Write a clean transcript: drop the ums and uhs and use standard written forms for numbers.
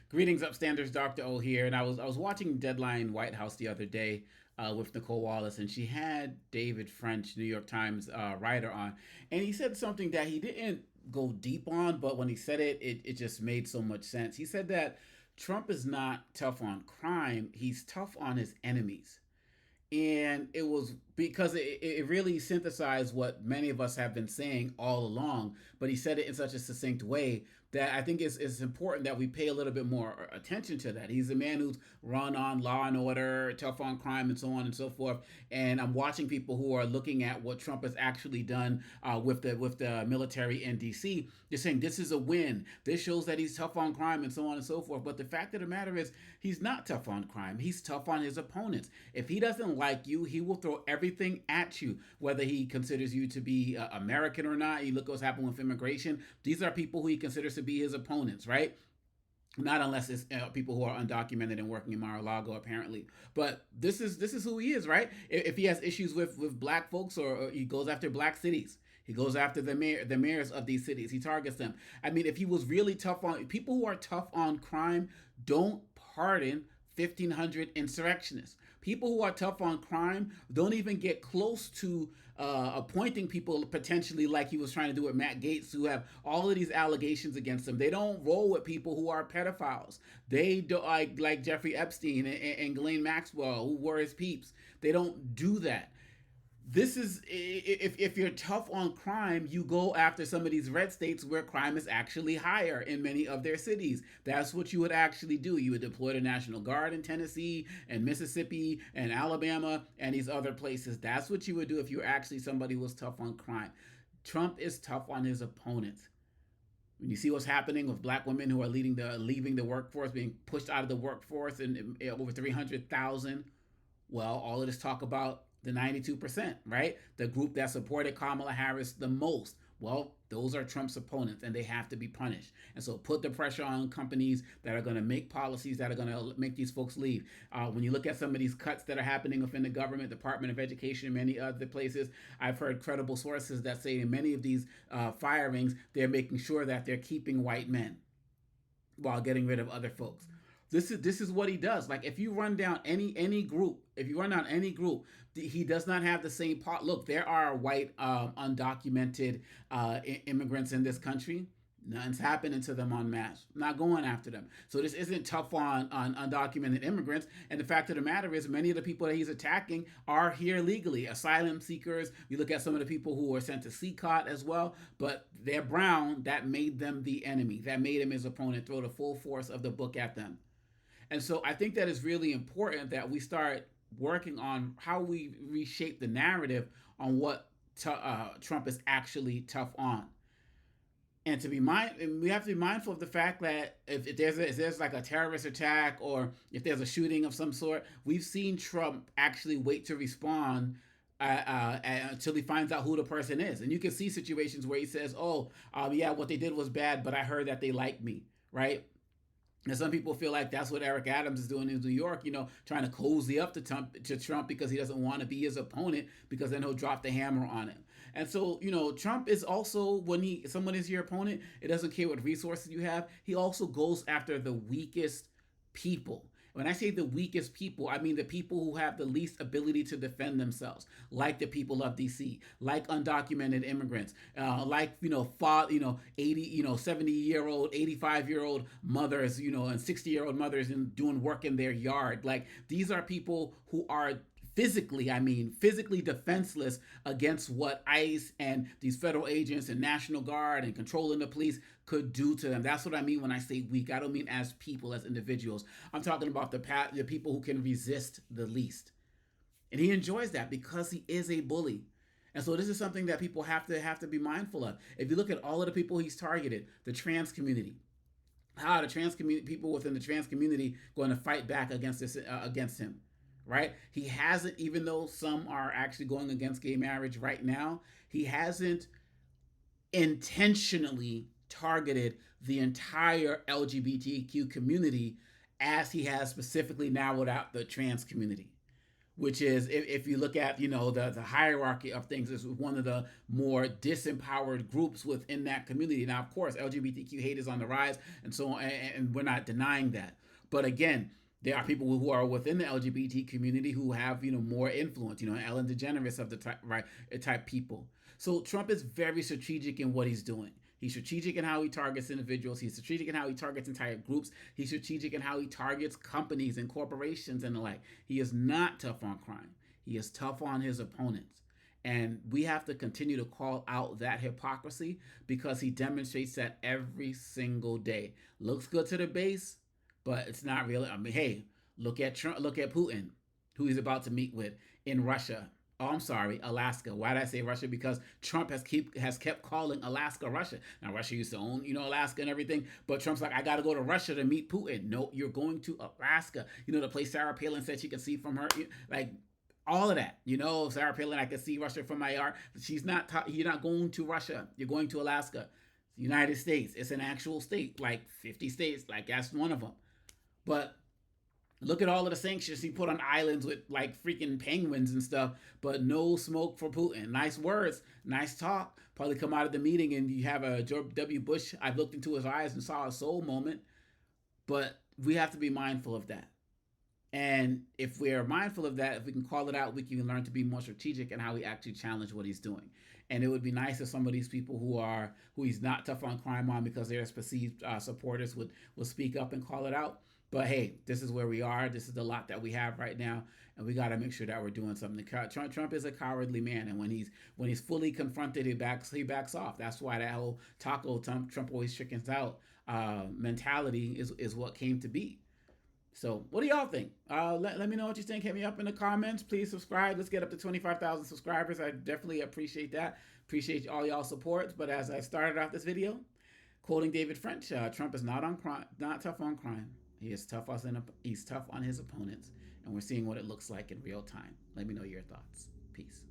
Greetings, upstanders. Dr. O here, and I was watching Deadline White House the other day with Nicole Wallace, and she had David French, New York Times writer, on, and he said something that he didn't go deep on, but when he said it, it just made so much sense. He said that Trump is not tough on crime; he's tough on his enemies. And it was because it really synthesized what many of us have been saying all along, but he said it in such a succinct way that I think it's important that we pay a little bit more attention to that. He's a man who's run on law and order, tough on crime, and so on and so forth. And I'm watching people who are looking at what Trump has actually done with the military in D.C. They're saying this is a win. This shows that he's tough on crime and so on and so forth. But the fact of the matter is, he's not tough on crime. He's tough on his opponents. If he doesn't like you, he will throw everything at you, whether he considers you to be American or not. You look at what's happened with immigration. These are people who he considers to be his opponents, right? Not unless it's people who are undocumented and working in Mar-a-Lago, apparently. But this is who he is, right? If he has issues with black folks, or he goes after black cities, he goes after the mayors of these cities. He targets them. I mean, if he was really tough on people who are tough on crime, don't pardon 1,500 insurrectionists. People who are tough on crime don't even get close to appointing people potentially like he was trying to do with Matt Gaetz, who have all of these allegations against them. They don't roll with people who are pedophiles. They do like Jeffrey Epstein and Ghislaine Maxwell, who were his peeps. They don't do that. This is if you're tough on crime, you go after some of these red states where crime is actually higher in many of their cities. That's what you would actually do. You would deploy the National Guard in Tennessee and Mississippi and Alabama and these other places. That's what you would do if you're actually somebody who was tough on crime. Trump is tough on his opponents. When you see what's happening with black women who are leaving the workforce, being pushed out of the workforce, and over 300,000, well, all of this talk about the 92%, right? The group that supported Kamala Harris the most. Well, those are Trump's opponents, and they have to be punished. And so put the pressure on companies that are going to make policies that are going to make these folks leave. When you look at some of these cuts that are happening within the government, Department of Education, and many other places, I've heard credible sources that say in many of these firings, they're making sure that they're keeping white men while getting rid of other folks. This is what he does. Like if you run down any group, if you run down any group, he does not have the same part. Look, there are white undocumented immigrants in this country. Nothing's happening to them en masse. Not going after them. So this isn't tough on undocumented immigrants. And the fact of the matter is, many of the people that he's attacking are here legally. Asylum seekers. You look at some of the people who were sent to CCOT as well, but they're brown. That made them the enemy. That made him his opponent. Throw the full force of the book at them. And so I think that it's really important that we start working on how we reshape the narrative on what Trump is actually tough on. And we have to be mindful of the fact that if there's like a terrorist attack, or if there's a shooting of some sort, we've seen Trump actually wait to respond until he finds out who the person is. And you can see situations where he says, "Oh, yeah, what they did was bad, but I heard that they like me," right? And some people feel like that's what Eric Adams is doing in New York, trying to cozy up to Trump because he doesn't want to be his opponent, because then he'll drop the hammer on him. And so, Trump is also, when someone is your opponent, it doesn't care what resources you have. He also goes after the weakest people. When I say the weakest people, I mean the people who have the least ability to defend themselves, like the people of DC, like undocumented immigrants, like 80, 70-year-old, 85-year-old mothers, and 60-year-old mothers and doing work in their yard. Like these are people who are physically defenseless against what ICE and these federal agents and National Guard and controlling the police could do to them. That's what I mean when I say weak. I don't mean as people, as individuals. I'm talking about the people who can resist the least. And he enjoys that because he is a bully. And so this is something that people have to be mindful of. If you look at all of the people he's targeted, the trans community, how the trans community, people within the trans community, going to fight back against him, right? He hasn't, even though some are actually going against gay marriage right now, he hasn't intentionally targeted the entire LGBTQ community as he has specifically narrowed out the trans community. which is if you look at the hierarchy of things, is one of the more disempowered groups within that community. Now, of course, LGBTQ hate is on the rise, and so on, and we're not denying that. But again, there are people who are within the LGBT community who have more influence. Ellen DeGeneres of the type people. So Trump is very strategic in what he's doing. He's strategic in how he targets individuals. He's strategic in how he targets entire groups. He's strategic in how he targets companies and corporations and the like. He is not tough on crime. He is tough on his opponents. And we have to continue to call out that hypocrisy because he demonstrates that every single day. Looks good to the base, but it's not really. I mean, hey, look at Trump, look at Putin, who he's about to meet with in Russia. Oh, I'm sorry, Alaska. Why did I say Russia? Because Trump has kept calling Alaska Russia. Now Russia used to own, Alaska and everything, but Trump's like, I got to go to Russia to meet Putin. No, you're going to Alaska. The place Sarah Palin said she could see from her, like all of that. Sarah Palin, I could see Russia from my yard. You're not going to Russia. You're going to Alaska. The United States. It's an actual state, like 50 states. Like that's one of them. But look at all of the sanctions he put on islands with like freaking penguins and stuff, but no smoke for Putin. Nice words, nice talk. Probably come out of the meeting and you have a George W. Bush. I've looked into his eyes and saw a soul moment, but we have to be mindful of that. And if we're mindful of that, if we can call it out, we can learn to be more strategic in how we actually challenge what he's doing. And it would be nice if some of these people who he's not tough on crime on because they're perceived supporters would speak up and call it out. But hey, this is where we are. This is the lot that we have right now, and we got to make sure that we're doing something. Trump is a cowardly man, and when he's fully confronted, he backs off. That's why that whole taco Trump always chickens out mentality is what came to be. So what do y'all think? Let me know what you think. Hit me up in the comments. Please subscribe. Let's get up to 25,000 subscribers. I definitely appreciate that. Appreciate all y'all support. But as I started off this video, quoting David French, Trump is not tough on crime. He's tough on his opponents, and we're seeing what it looks like in real time. Let me know your thoughts. Peace.